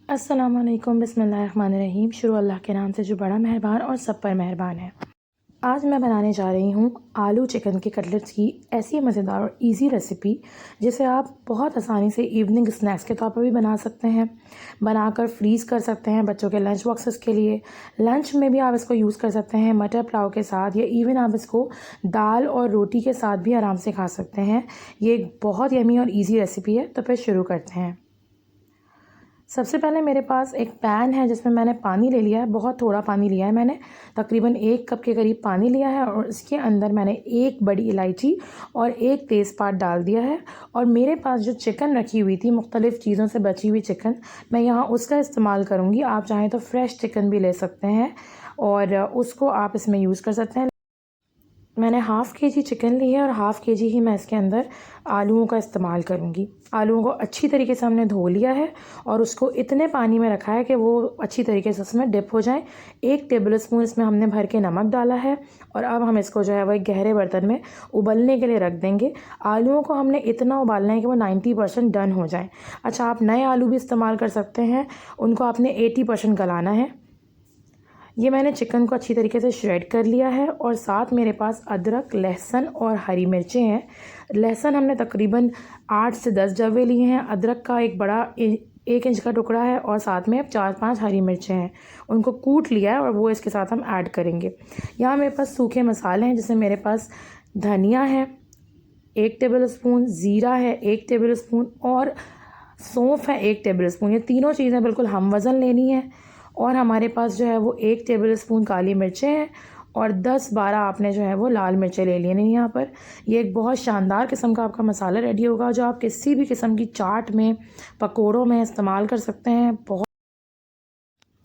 अस्सलामुअलैकुम बिस्मिल्लाहिर्रहमानिर्रहीम। शुरू अल्लाह के नाम से जो बड़ा मेहरबान और सब पर मेहरबान है। आज मैं बनाने जा रही हूँ आलू चिकन के कटलेट्स की ऐसी मज़ेदार और इजी रेसिपी जिसे आप बहुत आसानी से इवनिंग स्नैक्स के तौर पर भी बना सकते हैं। बनाकर फ्रीज़ कर सकते हैं बच्चों के लंच बॉक्सेस के लिए। लंच में भी आप इसको यूज़ कर सकते हैं मटर पुलाव के साथ, या इवन आप इसको दाल और रोटी के साथ भी आराम से खा सकते हैं। ये एक बहुत यमी और ईजी रेसिपी है। तो फिर शुरू करते हैं। सबसे पहले मेरे पास एक पैन है जिसमें मैंने पानी ले लिया है। बहुत थोड़ा पानी लिया है मैंने, तकरीबन 1 कप के करीब पानी लिया है। और इसके अंदर मैंने 1 बड़ी इलायची और 1 तेज़पात डाल दिया है। और मेरे पास जो चिकन रखी हुई थी, मुख्तलिफ़ चीज़ों से बची हुई चिकन, मैं यहाँ उसका इस्तेमाल करूँगी। आप चाहें तो फ्रेश चिकन भी ले सकते हैं और उसको आप इसमें यूज़ कर सकते हैं। मैंने हाफ़ केजी चिकन ली है और हाफ़ केजी ही मैं इसके अंदर आलूओं का इस्तेमाल करूँगी। आलूओं को अच्छी तरीके से हमने धो लिया है और उसको इतने पानी में रखा है कि वो अच्छी तरीके से उसमें डिप हो जाए। 1 टेबल स्पून इसमें हमने भर के नमक डाला है और अब हम इसको जो है वो एक गहरे बर्तन में उबलने के लिए रख देंगे। आलूओं को हमने इतना उबालना है कि वो 90% डन हो जाए। अच्छा, आप नए आलू भी इस्तेमाल कर सकते हैं, उनको आपने 80% गलाना है। ये मैंने चिकन को अच्छी तरीके से श्रेड कर लिया है और साथ मेरे पास अदरक, लहसुन और हरी मिर्चें हैं। लहसुन हमने तकरीबन 8 से 10 जवे लिए हैं। अदरक का एक बड़ा 1 इंच का टुकड़ा है और साथ में 4-5 हरी मिर्चें हैं। उनको कूट लिया है और वो इसके साथ हम ऐड करेंगे। यहाँ मेरे पास सूखे मसाले हैं, जिसमें मेरे पास धनिया है 1 टेबल स्पून, ज़ीरा है 1 टेबल स्पून और सौंफ है 1 टेबल स्पून। ये तीनों चीज़ें बिल्कुल हम वज़न लेनी है। और हमारे पास जो है वो 1 टेबल स्पून काली मिर्चें हैं और 10-12 आपने जो है वो लाल मिर्चें ले लेनी यहाँ पर। ये एक बहुत शानदार किस्म का आपका मसाला रेडी होगा, जो आप किसी भी किस्म की चाट में, पकोड़ों में इस्तेमाल कर सकते हैं।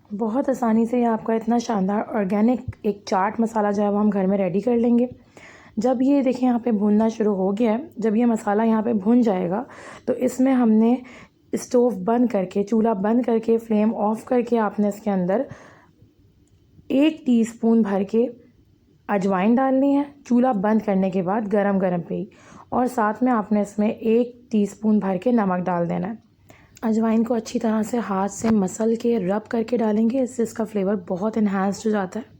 बहुत आसानी से ये आपका इतना शानदार ऑर्गेनिक एक चाट मसाला जो है वो हम घर में रेडी कर लेंगे। जब ये देखिए यहाँ पे भुनना शुरू हो गया है, जब ये मसाला यहाँ पे भुन जाएगा तो इसमें हमने स्टोव बंद करके, चूल्हा बंद करके, फ्लेम ऑफ करके आपने इसके अंदर 1 टीस्पून भर के अजवाइन डालनी है। चूल्हा बंद करने के बाद गरम गरम पे ही। और साथ में आपने इसमें 1 टीस्पून भर के नमक डाल देना है। अजवाइन को अच्छी तरह से हाथ से मसल के रब करके डालेंगे, इससे इसका फ्लेवर बहुत इन्हांस्ड हो जाता है।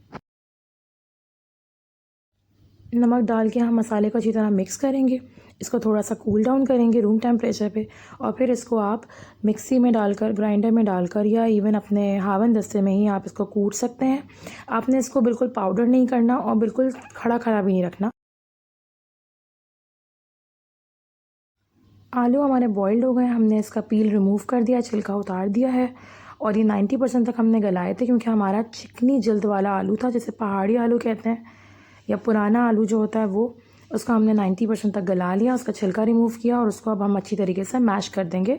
नमक डाल के हम मसाले को अच्छी तरह मिक्स करेंगे। इसको थोड़ा सा कूल डाउन करेंगे रूम टेम्परेचर पे और फिर इसको आप मिक्सी में डालकर, ग्राइंडर में डालकर, या इवन अपने हावन दस्ते में ही आप इसको कूट सकते हैं। आपने इसको बिल्कुल पाउडर नहीं करना और बिल्कुल खड़ा खड़ा भी नहीं रखना। आलू हमारे बॉइल्ड हो गए, हमने इसका पील रिमूव कर दिया, छिलका उतार दिया है। और ये 90% तक हमने गलाए थे, क्योंकि हमारा चिकनी जल्द वाला आलू था, जिसे पहाड़ी आलू कहते हैं, या पुराना आलू जो होता है वो। उसको हमने 90% तक गला लिया, उसका छिलका रिमूव किया और उसको अब हम अच्छी तरीके से मैश कर देंगे।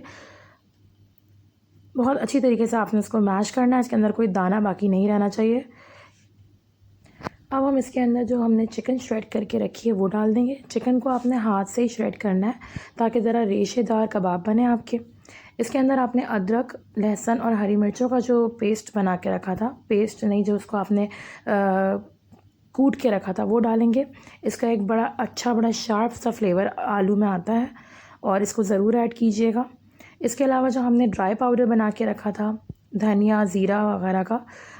बहुत अच्छी तरीके से आपने इसको मैश करना है, इसके अंदर कोई दाना बाकी नहीं रहना चाहिए। अब हम इसके अंदर जो हमने चिकन श्रेड करके रखी है वो डाल देंगे। चिकन को आपने हाथ से ही श्रेड करना है ताकि ज़रा रेशेदार कबाब बने आपके। इसके अंदर आपने अदरक, लहसुन और हरी मिर्चों का जो पेस्ट बना के रखा था, पेस्ट नहीं, जो उसको आपने कूट के रखा था, वो डालेंगे। इसका एक बड़ा शार्प सा फ्लेवर आलू में आता है और इसको ज़रूर ऐड कीजिएगा। इसके अलावा जो हमने ड्राई पाउडर बना के रखा था, धनिया, ज़ीरा वगैरह का,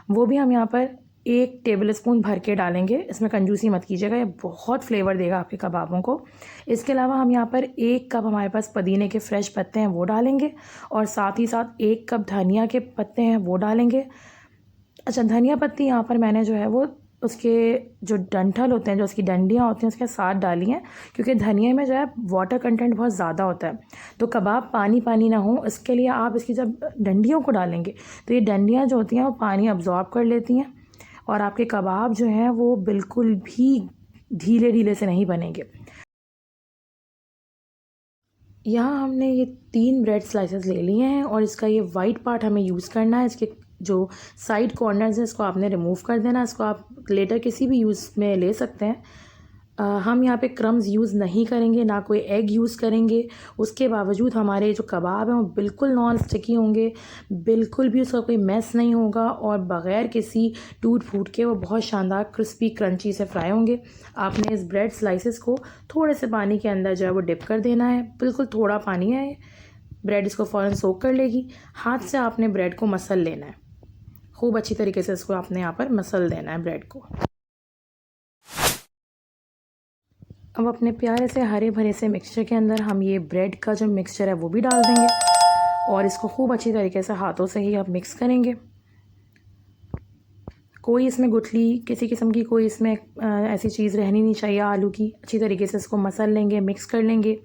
वो भी हम यहाँ पर 1 टेबल स्पून भर के डालेंगे। इसमें कंजूसी मत कीजिएगा, ये बहुत फ्लेवर देगा आपके कबाबों को। इसके अलावा हम यहाँ पर 1 कप हमारे पास पुदीने के फ्रेश पत्ते हैं वो डालेंगे और साथ ही साथ 1 कप धनिया के पत्ते हैं वो डालेंगे। अच्छा, धनिया पत्ती यहाँ पर मैंने जो है वो उसके जो डंठल होते हैं, जो उसकी डंडियाँ होती हैं, उसके साथ डाली हैं, क्योंकि धनिया में जो है वाटर कंटेंट बहुत ज़्यादा होता है, तो कबाब पानी पानी ना हो, इसके लिए आप इसकी जब डंडियों को डालेंगे तो ये डंडियाँ जो होती हैं वो पानी अब्जॉर्ब कर लेती हैं और आपके कबाब जो हैं वो बिल्कुल भी ढीले ढीले से नहीं बनेंगे। यहाँ हमने ये 3 ब्रेड स्लाइसेस ले लिए हैं और इसका ये वाइट पार्ट हमें यूज़ करना है। इसके जो साइड कॉर्नर्स हैं इसको आपने रिमूव कर देना। इसको आप लेटर किसी भी यूज़ में ले सकते हैं। हम यहाँ पे क्रम्स यूज़ नहीं करेंगे, ना कोई एग यूज़ करेंगे। उसके बावजूद हमारे जो कबाब हैं वो बिल्कुल नॉन स्टिकी होंगे, बिल्कुल भी उसका कोई मैस नहीं होगा और बग़ैर किसी टूट फूट के वो बहुत शानदार क्रिस्पी क्रंची से फ्राई होंगे। आपने इस ब्रेड स्लाइसेस को थोड़े से पानी के अंदर जो है वो डिप कर देना है, बिल्कुल थोड़ा पानी है, ब्रेड इसको फ़ौरन सोक कर लेगी। हाथ से आपने ब्रेड को मसल लेना है, खूब अच्छी तरीके से इसको आपने यहाँ पर मसल देना है ब्रेड को। अब अपने प्यारे से हरे भरे से मिक्सचर के अंदर हम ये ब्रेड का जो मिक्सचर है वो भी डाल देंगे और इसको खूब अच्छी तरीके से हाथों से ही आप मिक्स करेंगे। कोई इसमें गुठली किसी किस्म की कोई इसमें ऐसी चीज़ रहनी नहीं चाहिए आलू की। अच्छी तरीके से इसको मसल लेंगे, मिक्स कर लेंगे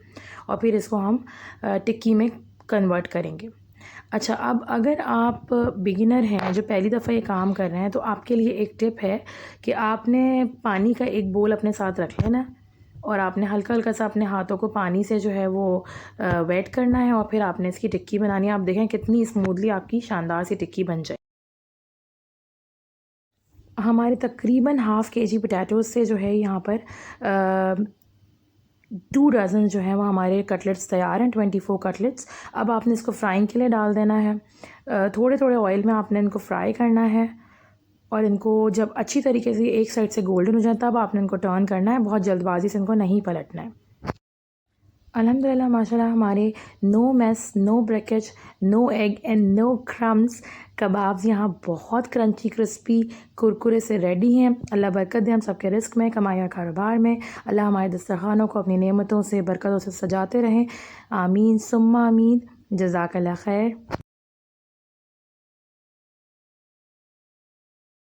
और फिर इसको हम टिक्की में कन्वर्ट करेंगे। अच्छा, अब अगर आप बिगिनर हैं जो पहली दफ़ा ये काम कर रहे हैं तो आपके लिए एक टिप है कि आपने पानी का एक बोल अपने साथ रख लेना और आपने हल्का हल्का सा अपने हाथों को पानी से जो है वो वेट करना है और फिर आपने इसकी टिक्की बनानी है। आप देखें कितनी स्मूथली आपकी शानदार सी टिक्की बन जाए। हमारे तकरीबन हाफ़ kg पोटैटोज़ से जो है यहाँ पर 2 डज़न जो है वो हमारे कटलेट्स तैयार हैं, 24 कटलेट्स। अब आपने इसको फ्राइंग के लिए डाल देना है। थोड़े थोड़े ऑयल में आपने इनको फ्राई करना है और इनको जब अच्छी तरीके से एक साइड से गोल्डन हो जाए तब आपने इनको टर्न करना है। बहुत जल्दबाजी से इनको नहीं पलटना है। अल्हम्दुलिल्लाह माशाल्लाह हमारे no mess, no breakage, no egg and no crumbs kebabs यहाँ बहुत क्रंची क्रिस्पी कुरकुरे से रेडी हैं। अल्लाह बरकत दे हम सबके रिस्क में, कमाई और कारोबार में। अल्लाह हमारे दस्तरखानों को अपनी नेमतों से बरकतों से सजाते रहें। आमीन सुम्मा आमीन। जज़ाकल्लाह खैर।